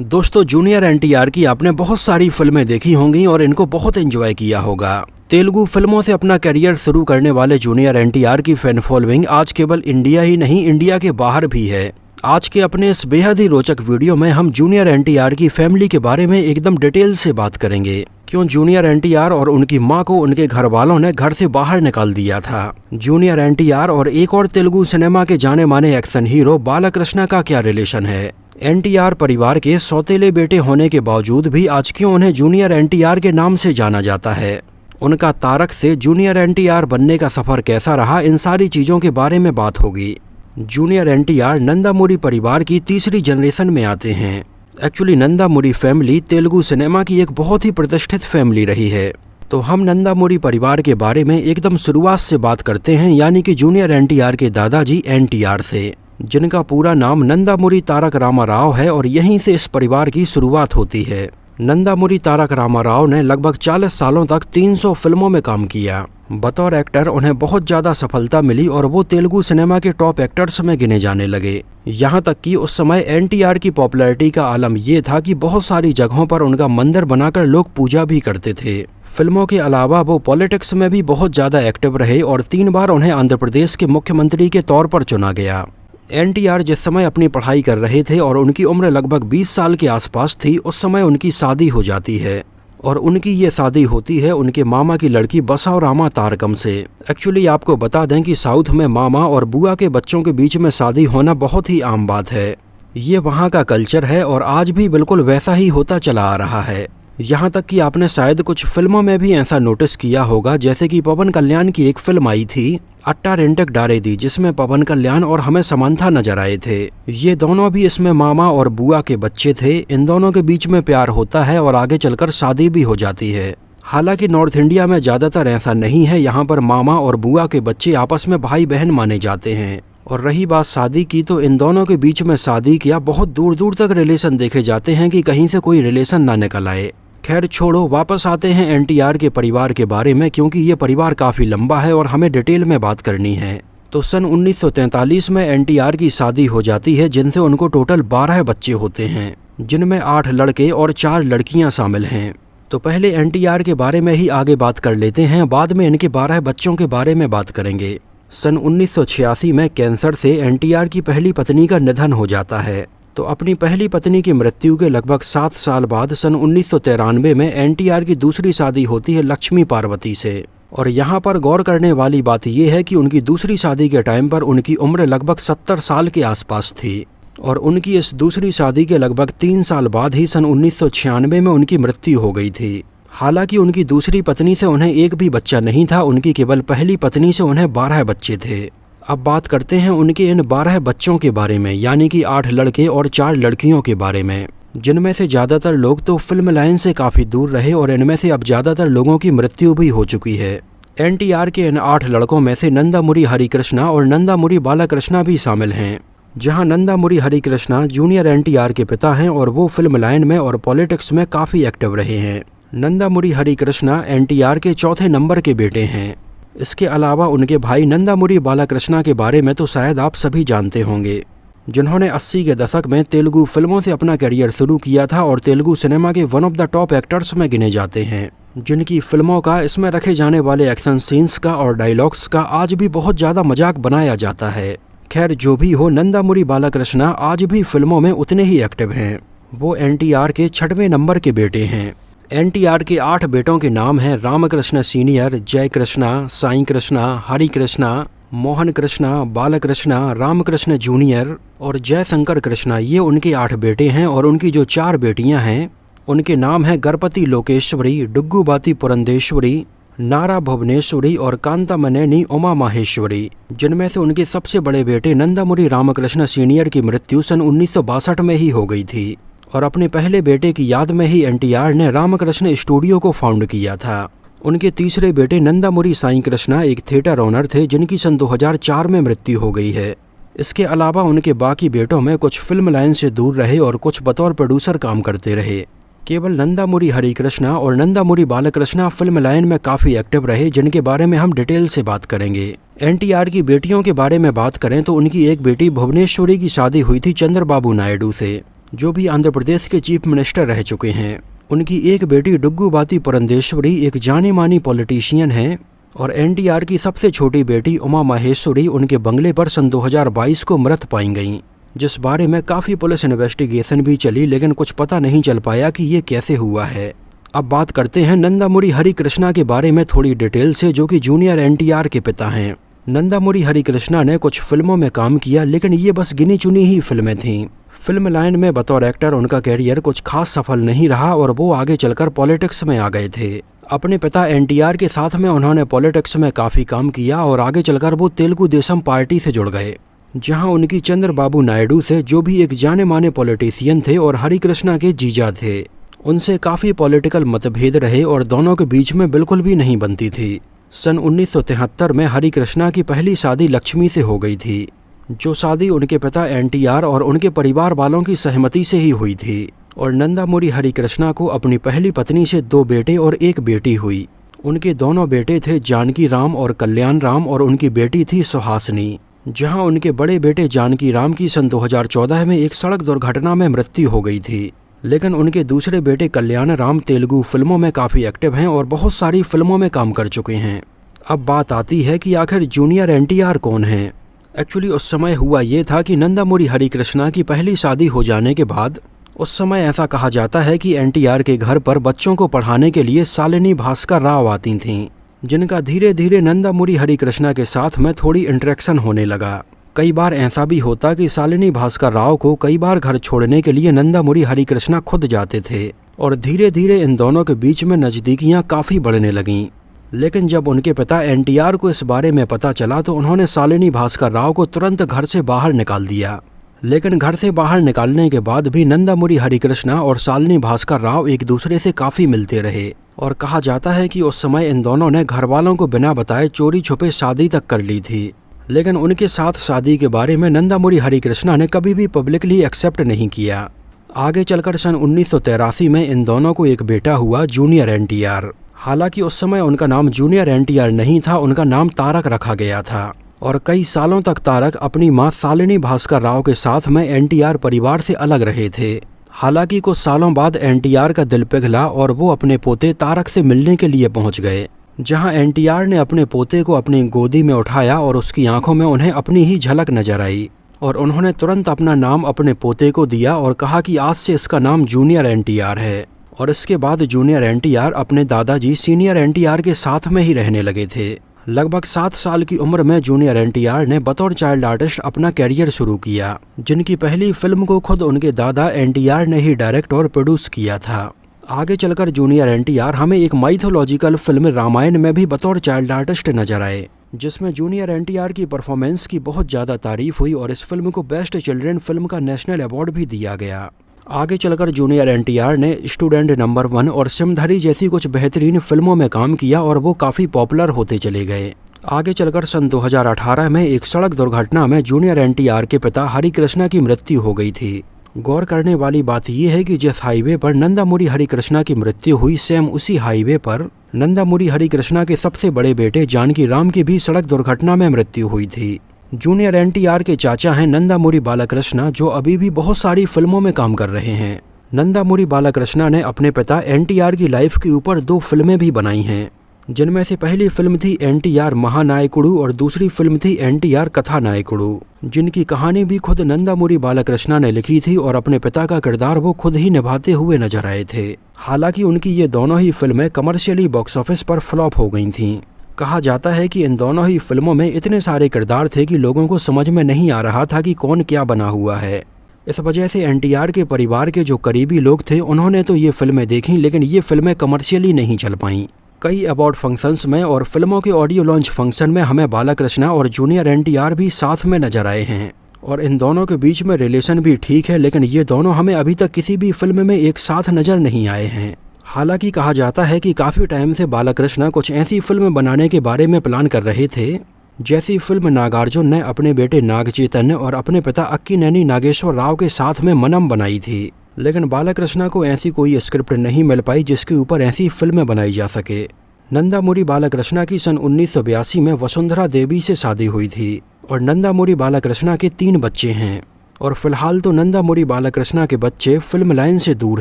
दोस्तों, जूनियर एनटीआर की आपने बहुत सारी फिल्में देखी होंगी और इनको बहुत एंजॉय किया होगा। तेलुगु फिल्मों से अपना करियर शुरू करने वाले जूनियर एनटीआर की फैन फॉलोइंग आज केवल इंडिया ही नहीं, इंडिया के बाहर भी है। आज के अपने इस बेहद ही रोचक वीडियो में हम जूनियर एनटीआर की फैमिली के बारे में एकदम डिटेल से बात करेंगे। क्यों जूनियर एनटीआर और उनकी मां को उनके घर वालों ने घर से बाहर निकाल दिया था। जूनियर एनटीआर और एक और तेलुगु सिनेमा के जाने माने एक्शन हीरो बालकृष्ण का क्या रिलेशन है। एनटीआर परिवार के सौतेले बेटे होने के बावजूद भी आज क्यों उन्हें जूनियर एनटीआर के नाम से जाना जाता है। उनका तारक से जूनियर एनटीआर बनने का सफर कैसा रहा, इन सारी चीजों के बारे में बात होगी। जूनियर एनटीआर नंदामुरी परिवार की तीसरी जनरेशन में आते हैं। Actually Nandamuri family Telugu cinema की एक बहुत ही प्रतिष्ठित फैमिली रही है। तो हम नंदामुरी परिवार के बारे में एकदम शुरुआत से बात करते हैं, यानी कि जूनियर एनटीआर के दादाजी एनटीआर से, जिनका पूरा नाम नंदामुरी तारक रामाराव है और यहीं से इस परिवार की शुरुआत होती है। नंदामुरी तारक रामाराव ने लगभग 40 सालों तक 300 फिल्मों में काम किया। बतौर एक्टर उन्हें बहुत ज़्यादा सफलता मिली और वो तेलुगु सिनेमा के टॉप एक्टर्स में गिने जाने लगे। यहाँ तक कि उस समय एनटीआर की पॉपुलैरिटी का आलम ये था कि बहुत सारी जगहों पर उनका मंदिर बनाकर लोग पूजा भी करते थे। फिल्मों के अलावा वो पॉलिटिक्स में भी बहुत ज़्यादा एक्टिव रहे और 3 बार उन्हें आंध्र प्रदेश के मुख्यमंत्री के तौर पर चुना गया। एनटीआर जिस समय अपनी पढ़ाई कर रहे थे और उनकी उम्र लगभग 20 साल के आसपास थी, उस समय उनकी शादी हो जाती है और उनकी ये शादी होती है उनके मामा की लड़की बसवरामा तारकम से। एक्चुअली आपको बता दें कि साउथ में मामा और बुआ के बच्चों के बीच में शादी होना बहुत ही आम बात है। ये वहाँ का कल्चर है और आज भी बिल्कुल वैसा ही होता चला आ रहा है। यहाँ तक कि आपने शायद कुछ फिल्मों में भी ऐसा नोटिस किया होगा, जैसे कि पवन कल्याण की एक फिल्म आई थी अट्टा रेंटक डारेदी, जिसमें पवन कल्याण और हमें समंथा नजर आए थे। ये दोनों भी इसमें मामा और बुआ के बच्चे थे। इन दोनों के बीच में प्यार होता है और आगे चलकर शादी भी हो जाती है। हालांकि नॉर्थ इंडिया में ज्यादातर ऐसा नहीं है। यहाँ पर मामा और बुआ के बच्चे आपस में भाई बहन माने जाते हैं। और रही बात शादी की, तो इन दोनों के बीच में शादी किया बहुत दूर दूर तक रिलेशन देखे जाते हैं कि कहीं से कोई रिलेशन ना निकल आए। खैर छोड़ो, वापस आते हैं एनटीआर के परिवार के बारे में, क्योंकि ये परिवार काफ़ी लंबा है और हमें डिटेल में बात करनी है। तो सन 1943 में एनटीआर की शादी हो जाती है, जिनसे उनको टोटल 12 बच्चे होते हैं, जिनमें 8 लड़के और 4 लड़कियां शामिल हैं। तो पहले एनटीआर के बारे में ही आगे बात कर लेते हैं, बाद में इनके 12 बच्चों के बारे में बात करेंगे। सन 1986 में कैंसर से एनटीआर की पहली पत्नी का निधन हो जाता है। तो अपनी पहली पत्नी की मृत्यु के लगभग 7 साल बाद सन 1993 में एनटीआर की दूसरी शादी होती है लक्ष्मी पार्वती से। और यहाँ पर गौर करने वाली बात यह है कि उनकी दूसरी शादी के टाइम पर उनकी उम्र लगभग 70 साल के आसपास थी और उनकी इस दूसरी शादी के लगभग 3 साल बाद ही सन 1996 में उनकी मृत्यु हो गई थी। हालांकि उनकी दूसरी पत्नी से उन्हें एक भी बच्चा नहीं था, उनकी केवल पहली पत्नी से उन्हें 12 बच्चे थे। अब बात करते हैं उनके इन 12 बच्चों के बारे में, यानी कि 8 लड़के और 4 लड़कियों के बारे में, जिनमें से ज़्यादातर लोग तो फिल्म लाइन से काफ़ी दूर रहे और इनमें से अब ज़्यादातर लोगों की मृत्यु भी हो चुकी है। एनटीआर के इन 8 लड़कों में से नंदामुरी हरिकृष्णा और नंदामुरी बालकृष्णा भी शामिल हैं। जहां नंदामुरी हरिकृष्णा जूनियर एनटीआर के पिता हैं और वो फिल्म लाइन में और पॉलिटिक्स में काफ़ी एक्टिव रहे हैं। नंदामुरी हरिकृष्णा एनटीआर के चौथे नंबर के बेटे हैं। इसके अलावा उनके भाई नंदामुरी बालकृष्णा के बारे में तो शायद आप सभी जानते होंगे, जिन्होंने 80 के दशक में तेलुगु फिल्मों से अपना करियर शुरू किया था और तेलुगु सिनेमा के one of the top actors में गिने जाते हैं, जिनकी फिल्मों का, इसमें रखे जाने वाले एक्शन सीन्स का और डायलॉग्स का आज भी बहुत ज़्यादा मजाक बनाया जाता है। खैर जो भी हो, नंदामुरी बालकृष्णा आज भी फिल्मों में उतने ही एक्टिव हैं। वो एनटीआर के 6वें नंबर के बेटे हैं। एनटीआर के 8 बेटों के नाम हैं रामकृष्ण सीनियर, जय कृष्णा, साईं कृष्णा, हरि कृष्णा, मोहन कृष्णा, बालकृष्णा, रामकृष्ण जूनियर और जयशंकर कृष्णा। ये उनके 8 बेटे हैं और उनकी जो 4 बेटियां हैं उनके नाम हैं गणपति लोकेश्वरी, डुग्गुबाती पुरंदेश्वरी, नारा भुवनेश्वरी और कांतामनेनी उमा माहेश्वरी, जिनमें से उनके सबसे बड़े बेटे नंदामुरी रामकृष्ण सीनियर की मृत्यु सन 1962 में ही हो गई थी। और अपने पहले बेटे की याद में ही एनटीआर ने रामकृष्ण स्टूडियो को फाउंड किया था। उनके तीसरे बेटे नंदामुरी साईं कृष्णा एक थिएटर ओनर थे, जिनकी सन 2004 में मृत्यु हो गई है। इसके अलावा उनके बाकी बेटों में कुछ फिल्म लाइन से दूर रहे और कुछ बतौर प्रोड्यूसर काम करते रहे। केवल नंदामुरी हरिकृष्णा और नंदामुरी बालकृष्णा फिल्म लाइन में काफ़ी एक्टिव रहे, जिनके बारे में हम डिटेल से बात करेंगे। एनटीआर की बेटियों के बारे में बात करें तो उनकी एक बेटी भुवनेश्वरी की शादी हुई थी चंद्रबाबू नायडू से। जो भी आंध्र प्रदेश के चीफ मिनिस्टर रह चुके हैं। उनकी एक बेटी डुग्गूबाती पुरंदेश्वरी एक जानी मानी पॉलिटिशियन हैं और एनटीआर की सबसे छोटी बेटी उमा माहेश्वरी उनके बंगले पर सन 2022 को मृत पाई गईं, जिस बारे में काफ़ी पुलिस इन्वेस्टिगेशन भी चली, लेकिन कुछ पता नहीं चल पाया कि ये कैसे हुआ है। अब बात करते हैं नंदामुरी हरिकृष्णा के बारे में थोड़ी डिटेल से, जो कि जूनियर एनटीआर के पिता हैं। नंदामुरी हरिकृष्णा ने कुछ फिल्मों में काम किया, लेकिन ये बस गिनी चुनी ही फिल्में थीं। फिल्म लाइन में बतौर एक्टर उनका कैरियर कुछ खास सफल नहीं रहा और वो आगे चलकर पॉलिटिक्स में आ गए थे। अपने पिता एनटीआर के साथ में उन्होंने पॉलिटिक्स में काफ़ी काम किया और आगे चलकर वो तेलुगु देशम पार्टी से जुड़ गए, जहां उनकी चंद्रबाबू नायडू से, जो भी एक जाने माने पॉलिटिशियन थे और हरिकृष्णा के जीजा थे, उनसे काफ़ी पॉलिटिकल मतभेद रहे और दोनों के बीच में बिल्कुल भी नहीं बनती थी। सन 1973 में हरिकृष्णा की पहली शादी लक्ष्मी से हो गई थी, जो शादी उनके पिता एनटीआर और उनके परिवार वालों की सहमति से ही हुई थी। और नंदामुरी हरिकृष्णा को अपनी पहली पत्नी से 2 बेटे और 1 बेटी हुई। उनके दोनों बेटे थे जानकी राम और कल्याण राम और उनकी बेटी थी सुहासिनी, जहां उनके बड़े बेटे जानकी राम की सन 2014 में एक सड़क दुर्घटना में मृत्यु हो गई थी। लेकिन उनके दूसरे बेटे कल्याण राम तेलुगु फिल्मों में काफ़ी एक्टिव हैं और बहुत सारी फिल्मों में काम कर चुके हैं। अब बात आती है कि आखिर जूनियर एनटीआर कौन है। एक्चुअली उस समय हुआ ये था कि नंदामुरी हरिकृष्णा की पहली शादी हो जाने के बाद उस समय ऐसा कहा जाता है कि एनटीआर के घर पर बच्चों को पढ़ाने के लिए शालिनी भास्कर राव आती थीं, जिनका धीरे धीरे नंदामुरी हरिकृष्णा के साथ में थोड़ी इंटरेक्शन होने लगा। कई बार ऐसा भी होता कि शालिनी भास्कर राव को कई बार घर छोड़ने के लिए नंदामुरी हरिकृष्णा खुद जाते थे और धीरे धीरे इन दोनों के बीच में नज़दीकियाँ काफ़ी बढ़ने लगीं। लेकिन जब उनके पिता एनटीआर को इस बारे में पता चला तो उन्होंने शालिनी भास्कर राव को तुरंत घर से बाहर निकाल दिया। लेकिन घर से बाहर निकालने के बाद भी नंदामुरी हरिकृष्णा और शालिनी भास्कर राव एक दूसरे से काफ़ी मिलते रहे और कहा जाता है कि उस समय इन दोनों ने घर वालों को बिना बताए चोरी छुपे शादी तक कर ली थी। लेकिन उनके साथ शादी के बारे में नंदामुरी हरिकृष्णा ने कभी भी पब्लिकली एक्सेप्ट नहीं किया। आगे चलकर सन 1983 में इन दोनों को एक बेटा हुआ, जूनियर एनटीआर। हालांकि उस समय उनका नाम जूनियर एनटीआर नहीं था, उनका नाम तारक रखा गया था और कई सालों तक तारक अपनी मां शालिनी भास्कर राव के साथ में एनटीआर परिवार से अलग रहे थे। हालांकि कुछ सालों बाद एनटीआर का दिल पिघला और वो अपने पोते तारक से मिलने के लिए पहुंच गए, जहां एनटीआर ने अपने पोते को अपनी गोदी में उठाया और उसकी आंखों में उन्हें अपनी ही झलक नजर आई और उन्होंने तुरंत अपना नाम अपने पोते को दिया और कहा कि आज से इसका नाम जूनियर एनटीआर है। और इसके बाद जूनियर एनटीआर अपने दादाजी सीनियर एनटीआर के साथ में ही रहने लगे थे। लगभग 7 साल की उम्र में जूनियर एनटीआर ने बतौर चाइल्ड आर्टिस्ट अपना कैरियर शुरू किया, जिनकी पहली फिल्म को खुद उनके दादा एनटीआर ने ही डायरेक्ट और प्रोड्यूस किया था। आगे चलकर जूनियर एनटीआर हमें एक माइथोलॉजिकल फिल्म रामायण में भी बतौर चाइल्ड आर्टिस्ट नजर आए, जिसमें जूनियर एनटीआर की परफॉर्मेंस की बहुत ज़्यादा तारीफ हुई और इस फिल्म को बेस्ट चिल्ड्रन फिल्म का नेशनल अवार्ड भी दिया गया। आगे चलकर जूनियर एनटीआर ने स्टूडेंट नंबर 1 और सिमधरी जैसी कुछ बेहतरीन फिल्मों में काम किया और वो काफ़ी पॉपुलर होते चले गए। आगे चलकर सन 2018 में एक सड़क दुर्घटना में जूनियर एनटीआर के पिता हरिकृष्णा की मृत्यु हो गई थी। गौर करने वाली बात यह है कि जिस हाईवे पर नंदामुरी हरिकृष्णा की मृत्यु हुई, सेम उसी हाईवे पर नंदामुरी हरिकृष्णा के सबसे बड़े बेटे जानकी राम की भी सड़क दुर्घटना में मृत्यु हुई थी। जूनियर एनटीआर के चाचा हैं नंदामुरी बालाकृष्णा, जो अभी भी बहुत सारी फिल्मों में काम कर रहे हैं। नंदामुरी बालाकृष्णा ने अपने पिता एनटीआर की लाइफ के ऊपर 2 फिल्में भी बनाई हैं, जिनमें से पहली फिल्म थी एनटीआर महानायकुडू और दूसरी फिल्म थी एनटीआर कथानायकुडू, जिनकी कहानी भी खुद नंदामुरी बालाकृष्णा ने लिखी थी और अपने पिता का किरदार वो खुद ही निभाते हुए नजर आए थे। हालांकि उनकी ये दोनों ही फिल्में कमर्शियली बॉक्स ऑफिस पर फ्लॉप हो गई थीं। कहा जाता है कि इन दोनों ही फिल्मों में इतने सारे किरदार थे कि लोगों को समझ में नहीं आ रहा था कि कौन क्या बना हुआ है। इस वजह से एनटीआर के परिवार के जो करीबी लोग थे उन्होंने तो ये फिल्में देखी, लेकिन ये फिल्में कमर्शियली नहीं चल पाईं। कई अवार्ड फंक्शंस में और फिल्मों के ऑडियो लॉन्च फंक्शन में हमें बालाकृष्णा और जूनियर एनटीआर भी साथ में नजर आए हैं और इन दोनों के बीच में रिलेशन भी ठीक है, लेकिन ये दोनों हमें अभी तक किसी भी फिल्म में एक साथ नजर नहीं आए हैं। हालांकि कहा जाता है कि काफ़ी टाइम से बालाकृष्णा कुछ ऐसी फिल्म बनाने के बारे में प्लान कर रहे थे, जैसी फिल्म नागार्जुन ने अपने बेटे नाग चैतन्य और अपने पिता अक्कीनेनी नागेश्वर राव के साथ में मनम बनाई थी। लेकिन बालाकृष्णा को ऐसी कोई स्क्रिप्ट नहीं मिल पाई जिसके ऊपर ऐसी फिल्में बनाई जा सके। नंदामुरी बालाकृष्णा की सन 1982 में वसुंधरा देवी से शादी हुई थी और नंदामुरी बालाकृष्णा के 3 बच्चे हैं और फिलहाल तो नंदामुरी बालकृष्णा के बच्चे फिल्म लाइन से दूर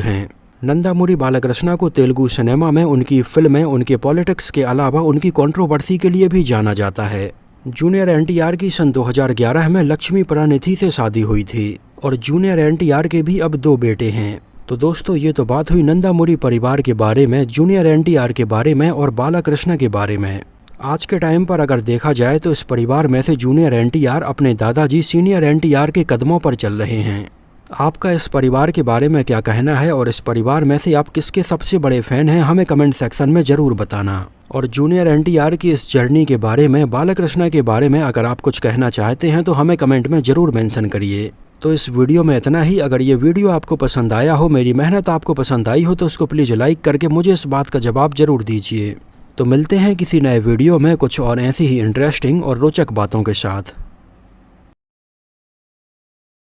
हैं। नंदामुरी बालकृष्णा को तेलुगु सिनेमा में उनकी फिल्में, उनके पॉलिटिक्स के अलावा उनकी कंट्रोवर्सी के लिए भी जाना जाता है। जूनियर एनटीआर की सन 2011 में लक्ष्मी प्रणिधि से शादी हुई थी और जूनियर एनटीआर के भी अब 2 बेटे हैं। तो दोस्तों, ये तो बात हुई नंदामुरी परिवार के बारे में, जूनियर एनटीआर के बारे में और बालकृष्ण के बारे में। आज के टाइम पर अगर देखा जाए तो इस परिवार में से जूनियर एनटीआर अपने दादाजी सीनियर एनटीआर के कदमों पर चल रहे हैं। आपका इस परिवार के बारे में क्या कहना है और इस परिवार में से आप किसके सबसे बड़े फैन हैं, हमें कमेंट सेक्शन में ज़रूर बताना। और जूनियर एनटीआर की इस जर्नी के बारे में, बालकृष्ण के बारे में अगर आप कुछ कहना चाहते हैं तो हमें कमेंट में ज़रूर मेंशन करिए। तो इस वीडियो में इतना ही। अगर ये वीडियो आपको पसंद आया हो, मेरी मेहनत आपको पसंद आई हो, तो उसको प्लीज़ लाइक करके मुझे इस बात का जवाब ज़रूर दीजिए। तो मिलते हैं किसी नए वीडियो में कुछ और ऐसी ही इंटरेस्टिंग और रोचक बातों के साथ।